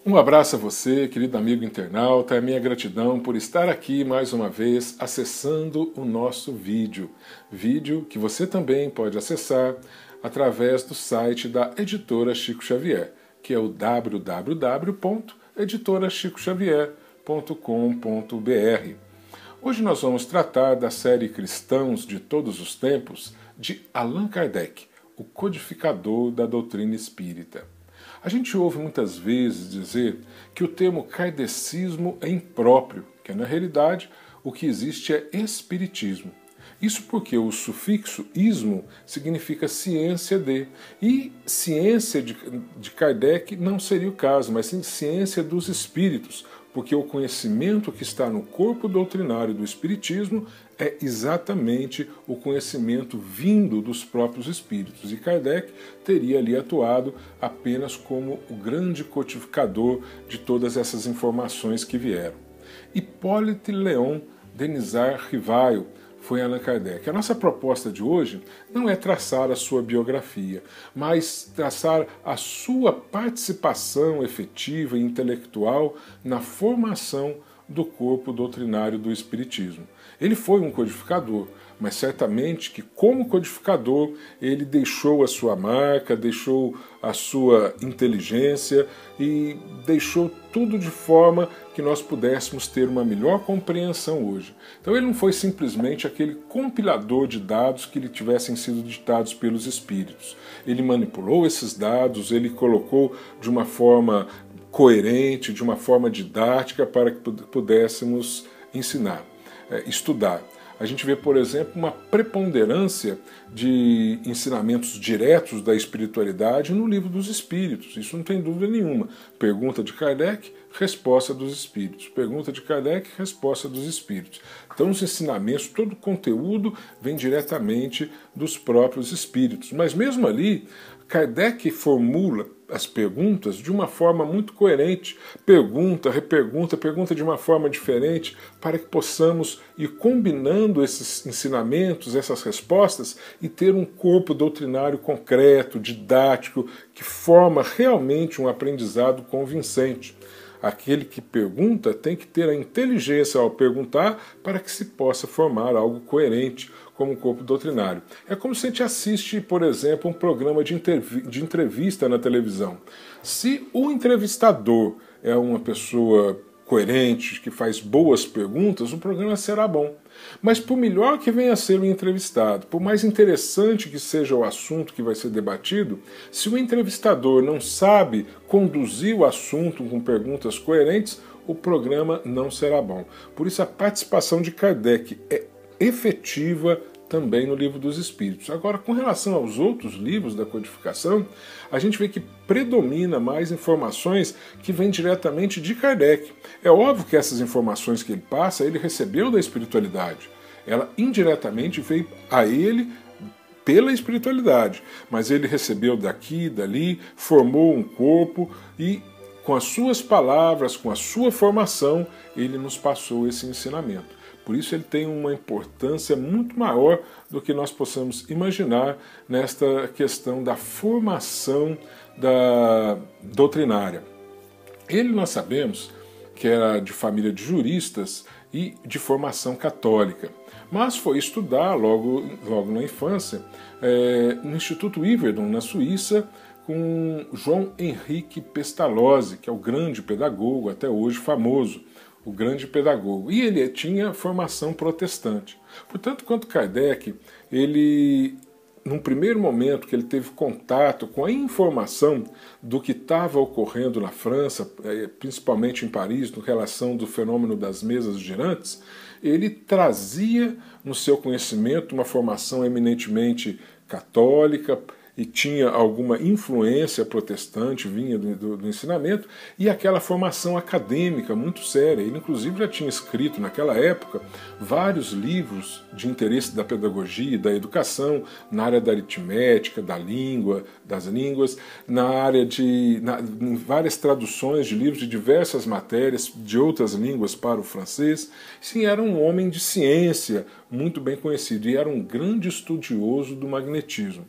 Um abraço a você, querido amigo internauta, a minha gratidão por estar aqui mais uma vez acessando o nosso vídeo que você também pode acessar através do site da Editora Chico Xavier, que é o www.editorachicoxavier.com.br. Hoje nós vamos tratar da série Cristãos de Todos os Tempos de Allan Kardec, o codificador da doutrina espírita. A gente ouve muitas vezes dizer que o termo kardecismo é impróprio, que na realidade o que existe é espiritismo. Isso porque o sufixo ismo significa ciência de, e ciência de Kardec não seria o caso, mas sim ciência dos espíritos, porque o conhecimento que está no corpo doutrinário do espiritismo é exatamente o conhecimento vindo dos próprios espíritos. E Kardec teria ali atuado apenas como o grande codificador de todas essas informações que vieram. Hippolyte Léon Denisard Rivail foi Allan Kardec. A nossa proposta de hoje não é traçar a sua biografia, mas traçar a sua participação efetiva e intelectual na formação do corpo doutrinário do Espiritismo. Ele foi um codificador, mas certamente que como codificador ele deixou a sua marca, deixou a sua inteligência e deixou tudo de forma que nós pudéssemos ter uma melhor compreensão hoje. Então ele não foi simplesmente aquele compilador de dados que lhe tivessem sido ditados pelos espíritos. Ele manipulou esses dados, ele colocou de uma forma coerente, de uma forma didática para que pudéssemos ensinar, estudar. A gente vê, por exemplo, uma preponderância de ensinamentos diretos da espiritualidade no Livro dos Espíritos. Isso não tem dúvida nenhuma. Pergunta de Kardec, resposta dos Espíritos. Pergunta de Kardec, resposta dos Espíritos. Então, os ensinamentos, todo o conteúdo vem diretamente dos próprios Espíritos. Mas mesmo ali, Kardec formula as perguntas de uma forma muito coerente, pergunta, repergunta, pergunta de uma forma diferente, para que possamos ir combinando esses ensinamentos, essas respostas, e ter um corpo doutrinário concreto, didático, que forma realmente um aprendizado convincente. Aquele que pergunta tem que ter a inteligência ao perguntar para que se possa formar algo coerente como corpo doutrinário. É como se a gente assiste, por exemplo, um programa de entrevista na televisão. Se o entrevistador é uma pessoa coerente, que faz boas perguntas, o programa será bom. Mas por melhor que venha a ser o entrevistado, por mais interessante que seja o assunto que vai ser debatido, se o entrevistador não sabe conduzir o assunto com perguntas coerentes, o programa não será bom. Por isso a participação de Kardec é efetiva também no Livro dos Espíritos. Agora, com relação aos outros livros da codificação, a gente vê que predomina mais informações que vêm diretamente de Kardec. É óbvio que essas informações que ele passa, ele recebeu da espiritualidade. Ela indiretamente veio a ele pela espiritualidade, mas ele recebeu daqui, dali, formou um corpo e com as suas palavras, com a sua formação, ele nos passou esse ensinamento. Por isso ele tem uma importância muito maior do que nós possamos imaginar nesta questão da formação doutrinária. Ele, nós sabemos que era de família de juristas e de formação católica, mas foi estudar logo na infância no Instituto Yverdon, na Suíça, com João Henrique Pestalozzi, que é o grande pedagogo, até hoje famoso, o grande pedagogo. E ele tinha formação protestante. Portanto, quanto Kardec, ele, num primeiro momento que ele teve contato com a informação do que estava ocorrendo na França, principalmente em Paris, em relação do fenômeno das mesas girantes, ele trazia no seu conhecimento uma formação eminentemente católica, e tinha alguma influência protestante, vinha do ensinamento, e aquela formação acadêmica muito séria. Ele, inclusive, já tinha escrito, naquela época, vários livros de interesse da pedagogia e da educação, na área da aritmética, da língua, das línguas, na área em várias traduções de livros de diversas matérias, de outras línguas para o francês. Sim, era um homem de ciência, muito bem conhecido, e era um grande estudioso do magnetismo.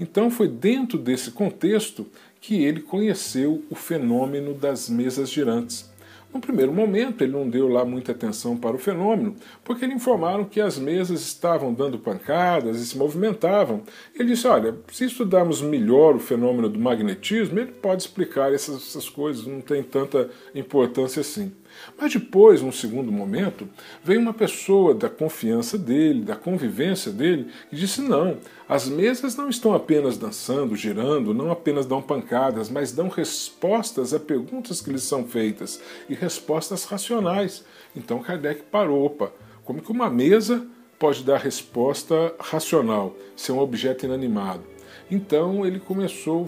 Então foi dentro desse contexto que ele conheceu o fenômeno das mesas girantes. No primeiro momento, ele não deu lá muita atenção para o fenômeno, porque lhe informaram que as mesas estavam dando pancadas e se movimentavam. Ele disse, olha, se estudarmos melhor o fenômeno do magnetismo, ele pode explicar essas coisas, não tem tanta importância assim. Mas depois, num segundo momento, veio uma pessoa da confiança dele, da convivência dele, e disse, não, as mesas não estão apenas dançando, girando, não apenas dão pancadas, mas dão respostas a perguntas que lhes são feitas, e respostas racionais. Então Kardec parou, opa, como que uma mesa pode dar resposta racional, ser um objeto inanimado? Então ele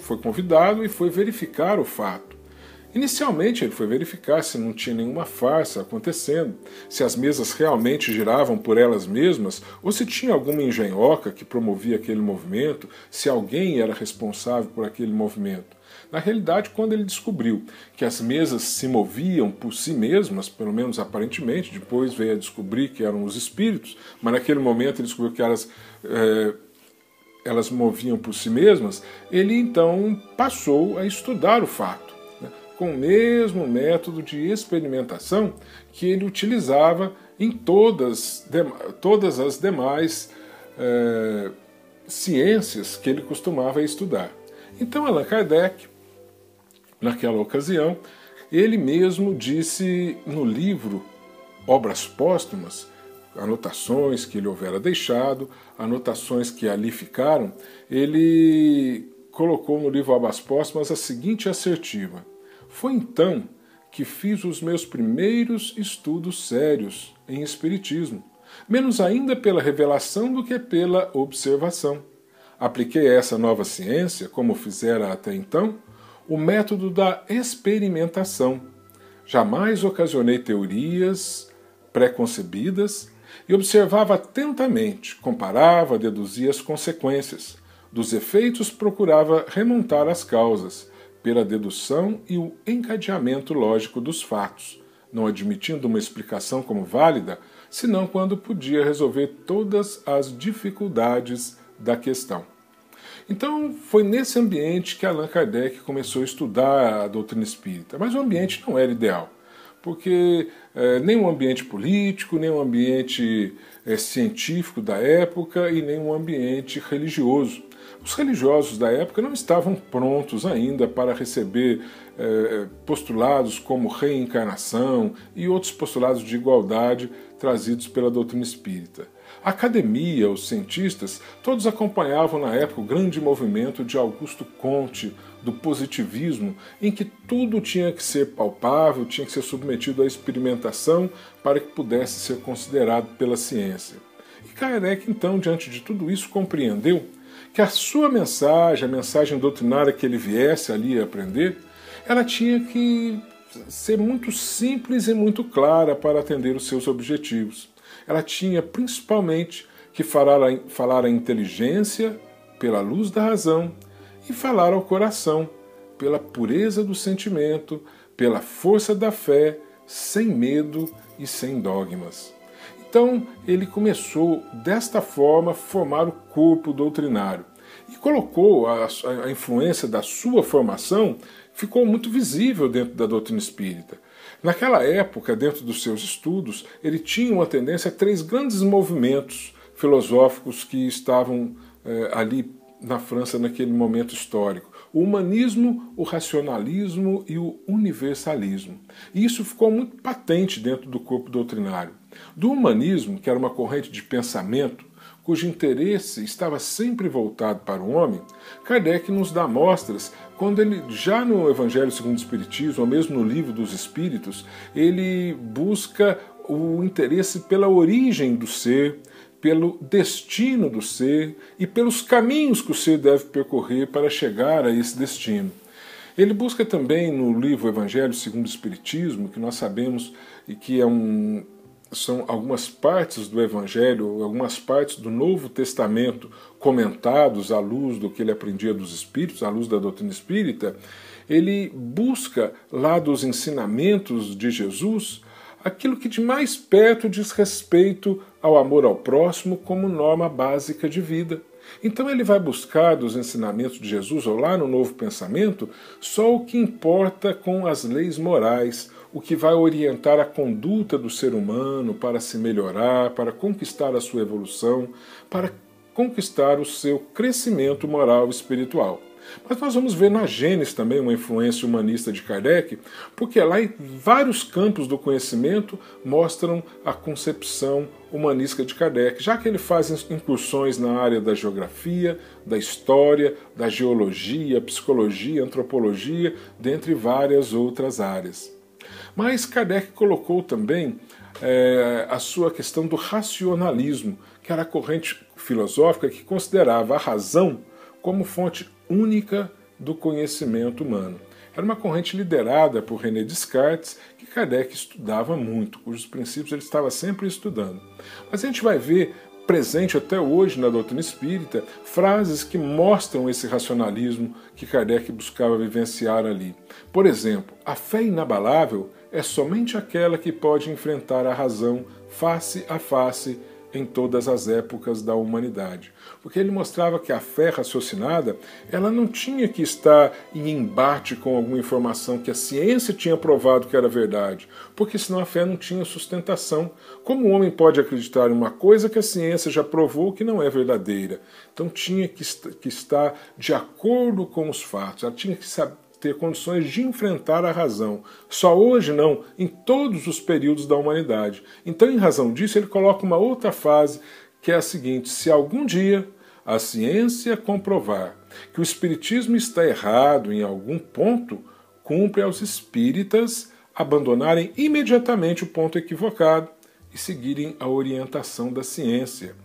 foi convidado e foi verificar o fato. Inicialmente ele foi verificar se não tinha nenhuma farsa acontecendo, se as mesas realmente giravam por elas mesmas, ou se tinha alguma engenhoca que promovia aquele movimento, se alguém era responsável por aquele movimento. Na realidade, quando ele descobriu que as mesas se moviam por si mesmas, pelo menos aparentemente, depois veio a descobrir que eram os espíritos, mas naquele momento ele descobriu que elas moviam por si mesmas, ele então passou a estudar o fato, com o mesmo método de experimentação que ele utilizava em todas as demais ciências que ele costumava estudar. Então Allan Kardec, naquela ocasião, ele mesmo disse no livro Obras Póstumas, anotações que ele houvera deixado, anotações que ali ficaram, ele colocou no livro Obras Póstumas a seguinte assertiva: foi então que fiz os meus primeiros estudos sérios em Espiritismo, menos ainda pela revelação do que pela observação. Apliquei a essa nova ciência, como fizera até então, o método da experimentação. Jamais ocasionei teorias preconcebidas e observava atentamente, comparava, deduzia as consequências. Dos efeitos procurava remontar as causas, pela dedução e o encadeamento lógico dos fatos, não admitindo uma explicação como válida, senão quando podia resolver todas as dificuldades da questão. Então, foi nesse ambiente que Allan Kardec começou a estudar a doutrina espírita, mas o ambiente não era ideal, porque nem um ambiente político, nem um ambiente científico da época e nem um ambiente religioso. Os religiosos da época não estavam prontos ainda para receber postulados como reencarnação e outros postulados de igualdade trazidos pela doutrina espírita. A academia, os cientistas, todos acompanhavam na época o grande movimento de Augusto Comte, do positivismo, em que tudo tinha que ser palpável, tinha que ser submetido à experimentação para que pudesse ser considerado pela ciência. E Kardec, então, diante de tudo isso, compreendeu que a sua mensagem, a mensagem doutrinária que ele viesse ali a aprender, ela tinha que ser muito simples e muito clara para atender os seus objetivos. Ela tinha principalmente que falar a inteligência pela luz da razão e falar ao coração pela pureza do sentimento, pela força da fé, sem medo e sem dogmas. Então ele começou desta forma a formar o corpo doutrinário e colocou a influência da sua formação, ficou muito visível dentro da doutrina espírita. Naquela época, dentro dos seus estudos, ele tinha uma tendência a 3 grandes movimentos filosóficos que estavam ali na França naquele momento histórico: o humanismo, o racionalismo e o universalismo. E isso ficou muito patente dentro do corpo doutrinário. Do humanismo, que era uma corrente de pensamento cujo interesse estava sempre voltado para o homem, Kardec nos dá mostras quando ele, já no Evangelho segundo o Espiritismo, ou mesmo no Livro dos Espíritos, ele busca o interesse pela origem do ser, pelo destino do ser e pelos caminhos que o ser deve percorrer para chegar a esse destino. Ele busca também no livro Evangelho segundo o Espiritismo, que nós sabemos que são algumas partes do Evangelho, algumas partes do Novo Testamento comentados à luz do que ele aprendia dos Espíritos, à luz da doutrina espírita. Ele busca lá dos ensinamentos de Jesus aquilo que de mais perto diz respeito ao amor ao próximo como norma básica de vida. Então ele vai buscar dos ensinamentos de Jesus, ou lá no Novo Pensamento, só o que importa com as leis morais, o que vai orientar a conduta do ser humano para se melhorar, para conquistar a sua evolução, para conquistar o seu crescimento moral e espiritual. Mas nós vamos ver na Gênesis também uma influência humanista de Kardec, porque lá em vários campos do conhecimento mostram a concepção humanística de Kardec, já que ele faz incursões na área da geografia, da história, da geologia, psicologia, antropologia, dentre várias outras áreas. Mas Kardec colocou também a sua questão do racionalismo, que era a corrente filosófica que considerava a razão como fonte única do conhecimento humano. Era uma corrente liderada por René Descartes, que Kardec estudava muito, cujos princípios ele estava sempre estudando. Mas a gente vai ver presente até hoje na doutrina espírita frases que mostram esse racionalismo que Kardec buscava vivenciar ali. Por exemplo, a fé inabalável é somente aquela que pode enfrentar a razão face a face em todas as épocas da humanidade. Porque ele mostrava que a fé raciocinada ela não tinha que estar em embate com alguma informação que a ciência tinha provado que era verdade, porque senão a fé não tinha sustentação. Como o homem pode acreditar em uma coisa que a ciência já provou que não é verdadeira? Então tinha que estar de acordo com os fatos, ela tinha que ter condições de enfrentar a razão. Só hoje não, em todos os períodos da humanidade. Então, em razão disso, ele coloca uma outra fase, que é a seguinte: se algum dia a ciência comprovar que o espiritismo está errado em algum ponto, cumpre aos espíritas abandonarem imediatamente o ponto equivocado e seguirem a orientação da ciência.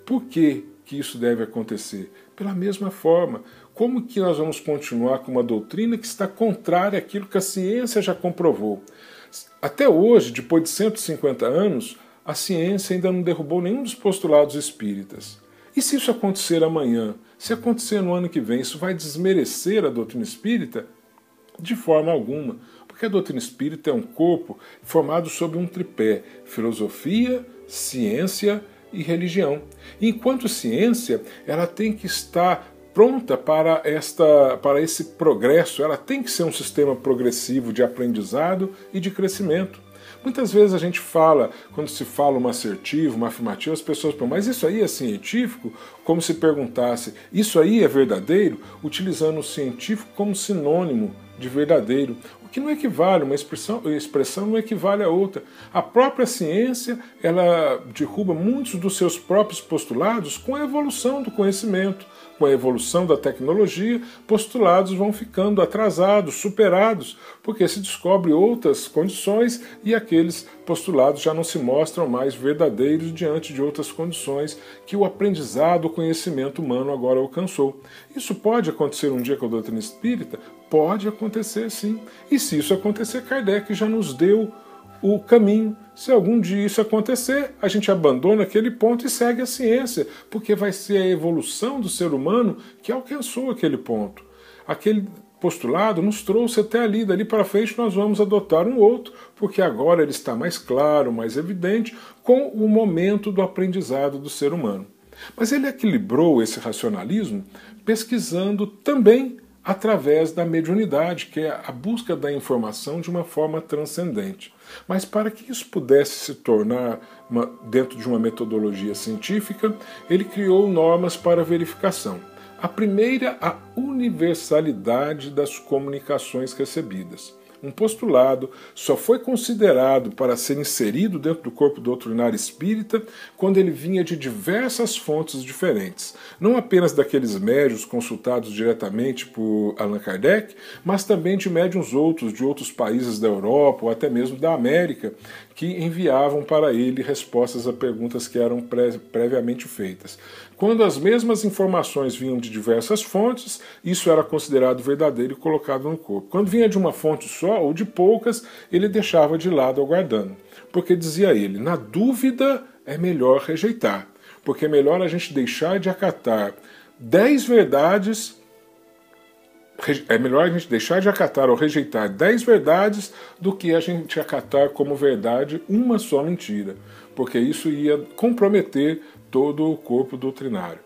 Por que isso deve acontecer? Pela mesma forma. Como que nós vamos continuar com uma doutrina que está contrária àquilo que a ciência já comprovou? Até hoje, depois de 150 anos, a ciência ainda não derrubou nenhum dos postulados espíritas. E se isso acontecer amanhã? Se acontecer no ano que vem, isso vai desmerecer a doutrina espírita? De forma alguma. Porque a doutrina espírita é um corpo formado sobre um tripé: filosofia, ciência e religião. E enquanto ciência, ela tem que estar pronta para esse progresso, ela tem que ser um sistema progressivo de aprendizado e de crescimento. Muitas vezes a gente fala, quando se fala uma assertiva, uma afirmativa, as pessoas perguntam, mas isso aí é científico? Como se perguntasse, isso aí é verdadeiro? Utilizando o científico como sinônimo de verdadeiro, o que não equivale, uma expressão não equivale a outra. A própria ciência, ela derruba muitos dos seus próprios postulados com a evolução do conhecimento. Com a evolução da tecnologia, postulados vão ficando atrasados, superados, porque se descobre outras condições e aqueles postulados já não se mostram mais verdadeiros diante de outras condições que o aprendizado, o conhecimento humano agora alcançou. Isso pode acontecer um dia com a doutrina espírita? Pode acontecer sim. E se isso acontecer, Kardec já nos deu o caminho. Se algum dia isso acontecer, a gente abandona aquele ponto e segue a ciência, porque vai ser a evolução do ser humano que alcançou aquele ponto. Aquele postulado nos trouxe até ali, dali para frente nós vamos adotar um outro, porque agora ele está mais claro, mais evidente, com o momento do aprendizado do ser humano. Mas ele equilibrou esse racionalismo pesquisando também através da mediunidade, que é a busca da informação de uma forma transcendente. Mas para que isso pudesse se tornar dentro de uma metodologia científica, ele criou normas para verificação. A primeira, a universalidade das comunicações recebidas. Um postulado só foi considerado para ser inserido dentro do corpo doutrinário espírita quando ele vinha de diversas fontes diferentes, não apenas daqueles médiuns consultados diretamente por Allan Kardec, mas também de médiuns outros de outros países da Europa ou até mesmo da América, que enviavam para ele respostas a perguntas que eram previamente feitas. Quando as mesmas informações vinham de diversas fontes, isso era considerado verdadeiro e colocado no corpo. Quando vinha de uma fonte só ou de poucas, ele deixava de lado aguardando. Porque dizia ele, na dúvida é melhor rejeitar. Porque é melhor a gente deixar de acatar 10 verdades, é melhor a gente deixar de acatar ou rejeitar 10 verdades do que a gente acatar como verdade uma só mentira. Porque isso ia comprometer todo o corpo doutrinário.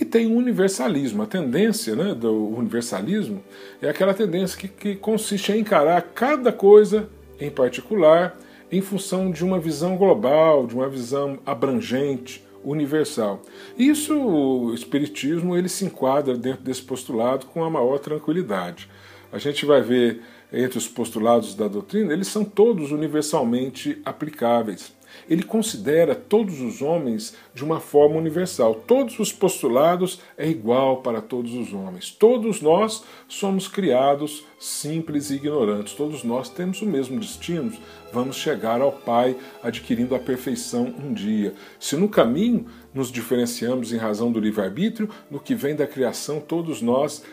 E tem o universalismo. A tendência, né, do universalismo é aquela tendência que consiste em encarar cada coisa em particular em função de uma visão global, de uma visão abrangente, universal. Isso, o Espiritismo, ele se enquadra dentro desse postulado com a maior tranquilidade. A gente vai ver entre os postulados da doutrina, eles são todos universalmente aplicáveis. Ele considera todos os homens de uma forma universal. Todos os postulados é igual para todos os homens. Todos nós somos criados simples e ignorantes. Todos nós temos o mesmo destino. Vamos chegar ao Pai adquirindo a perfeição um dia. Se no caminho nos diferenciamos em razão do livre-arbítrio, no que vem da criação, todos nós,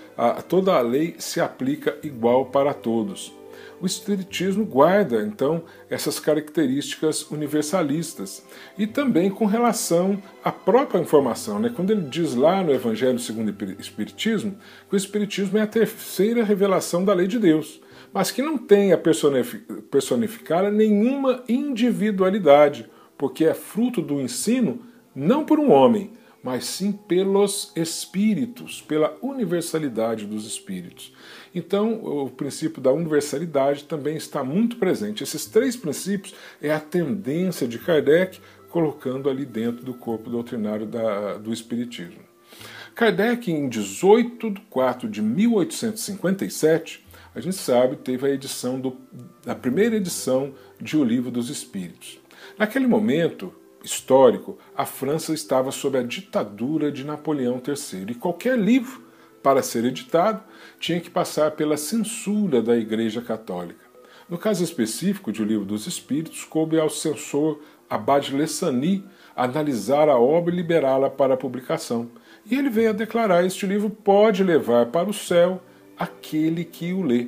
toda a lei se aplica igual para todos. O Espiritismo guarda, então, essas características universalistas. E também com relação à própria informação. Né? Quando ele diz lá no Evangelho segundo o Espiritismo, que o Espiritismo é a terceira revelação da lei de Deus, mas que não tem a personificar nenhuma individualidade, porque é fruto do ensino não por um homem, mas sim pelos espíritos, pela universalidade dos espíritos. Então, o princípio da universalidade também está muito presente. Esses três princípios é a tendência de Kardec, colocando ali dentro do corpo doutrinário do Espiritismo. Kardec, em 18 de 4 de 1857, a gente sabe, teve a edição a primeira edição de O Livro dos Espíritos. Naquele momento histórico, a França estava sob a ditadura de Napoleão III, e qualquer livro, para ser editado, tinha que passar pela censura da Igreja Católica. No caso específico de O Livro dos Espíritos, coube ao censor Abade Lessani analisar a obra e liberá-la para a publicação. E ele veio a declarar: este livro pode levar para o céu aquele que o lê.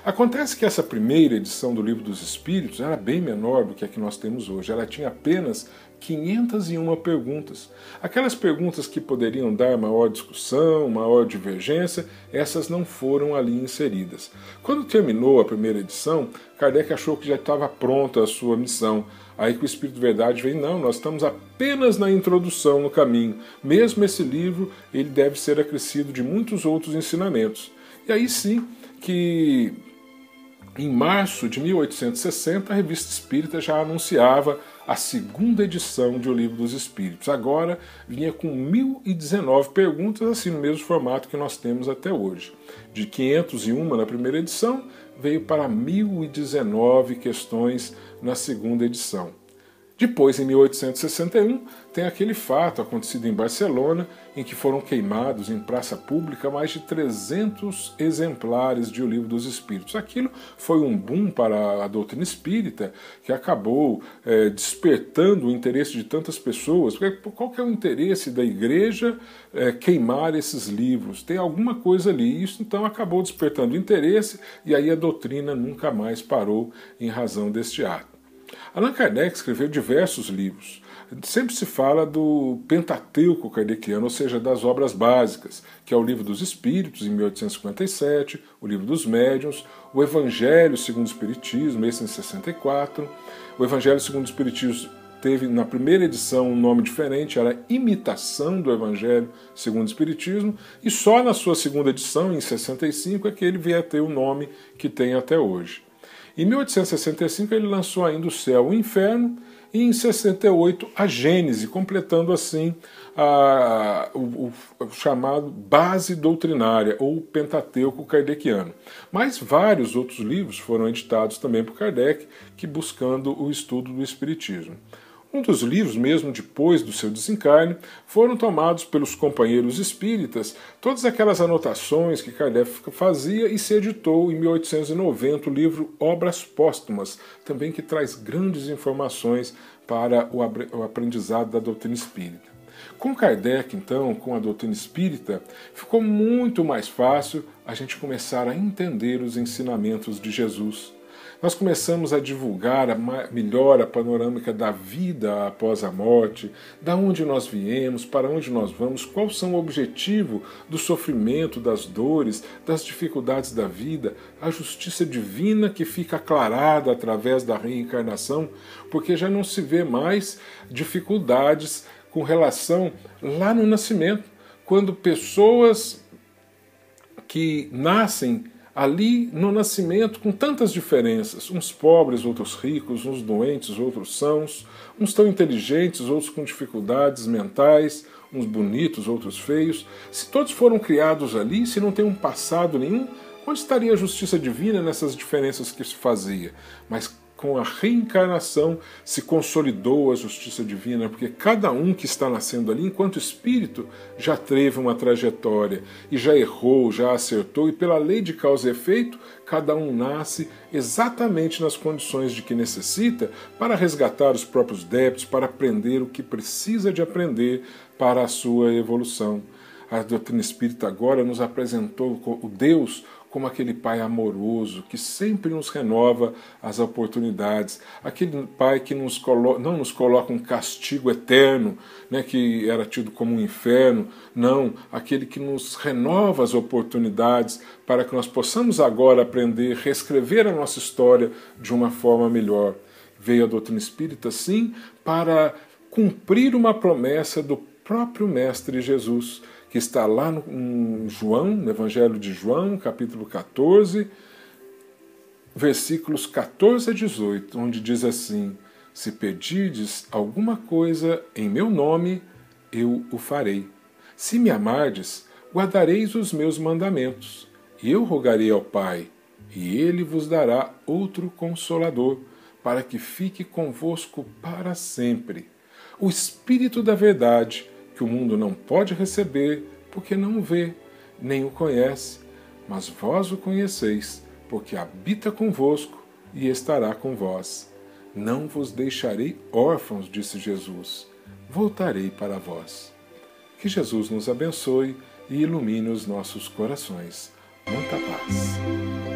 Acontece que essa primeira edição do Livro dos Espíritos era bem menor do que a que nós temos hoje. Ela tinha apenas 501 perguntas. Aquelas perguntas que poderiam dar maior discussão, maior divergência, essas não foram ali inseridas. Quando terminou a primeira edição, Kardec achou que já estava pronta a sua missão. Aí que o Espírito de Verdade veio: não, nós estamos apenas na introdução, no caminho. Mesmo esse livro, ele deve ser acrescido de muitos outros ensinamentos. E aí sim que, em março de 1860, a Revista Espírita já anunciava a segunda edição de O Livro dos Espíritos. Agora vinha com 1019 perguntas, assim no mesmo formato que nós temos até hoje. De 501 na primeira edição, veio para 1019 questões na segunda edição. Depois, em 1861, tem aquele fato acontecido em Barcelona, em que foram queimados em praça pública mais de 300 exemplares de O Livro dos Espíritos. Aquilo foi um boom para a doutrina espírita, que acabou despertando o interesse de tantas pessoas. Porque qual que é o interesse da igreja queimar esses livros? Tem alguma coisa ali. Isso então acabou despertando interesse, e aí a doutrina nunca mais parou em razão deste ato. Allan Kardec escreveu diversos livros. Sempre se fala do Pentateuco kardeciano, ou seja, das obras básicas, que é o Livro dos Espíritos, em 1857, o Livro dos Médiuns, o Evangelho segundo o Espiritismo, esse em 64. O Evangelho segundo o Espiritismo teve, na primeira edição, um nome diferente, era Imitação do Evangelho segundo o Espiritismo, e só na sua segunda edição, em 65, é que ele veio a ter o nome que tem até hoje. Em 1865 ele lançou ainda O Céu e o Inferno, e em 68 a Gênese, completando assim o chamado Base Doutrinária, ou Pentateuco Kardeciano. Mas vários outros livros foram editados também por Kardec, que buscando o estudo do Espiritismo. Um dos livros, mesmo depois do seu desencarne, foram tomados pelos companheiros espíritas todas aquelas anotações que Kardec fazia, e se editou em 1890 o livro Obras Póstumas, também que traz grandes informações para o aprendizado da doutrina espírita. Com Kardec, então, com a doutrina espírita, ficou muito mais fácil a gente começar a entender os ensinamentos de Jesus. Nós começamos a divulgar melhor a panorâmica da vida após a morte, da onde nós viemos, para onde nós vamos, qual são o objetivo do sofrimento, das dores, das dificuldades da vida, a justiça divina que fica aclarada através da reencarnação, porque já não se vê mais dificuldades com relação lá no nascimento. quando pessoas que nascem ali no nascimento com tantas diferenças, uns pobres, outros ricos, uns doentes, outros sãos, uns tão inteligentes, outros com dificuldades mentais, uns bonitos, outros feios, se todos foram criados ali, se não tem um passado nenhum, onde estaria a justiça divina nessas diferenças que se fazia? Mas com a reencarnação se consolidou a justiça divina, porque cada um que está nascendo ali, enquanto espírito, já teve uma trajetória, e já errou, já acertou, e pela lei de causa e efeito, cada um nasce exatamente nas condições de que necessita para resgatar os próprios débitos, para aprender o que precisa de aprender para a sua evolução. A doutrina espírita agora nos apresentou o Deus como aquele Pai amoroso que sempre nos renova as oportunidades, aquele Pai que não nos coloca um castigo eterno, né, que era tido como um inferno, não, aquele que nos renova as oportunidades para que nós possamos agora aprender, reescrever a nossa história de uma forma melhor. Veio a doutrina espírita, sim, para cumprir uma promessa do próprio Mestre Jesus, que está lá no João, no Evangelho de João, capítulo 14, versículos 14 a 18, onde diz assim: se pedirdes alguma coisa em meu nome, eu o farei. Se me amardes, guardareis os meus mandamentos, e eu rogarei ao Pai, e ele vos dará outro Consolador, para que fique convosco para sempre. O Espírito da Verdade, que o mundo não pode receber, porque não o vê, nem o conhece, mas vós o conheceis, porque habita convosco e estará com vós. Não vos deixarei órfãos, disse Jesus, voltarei para vós. Que Jesus nos abençoe e ilumine os nossos corações. Muita paz.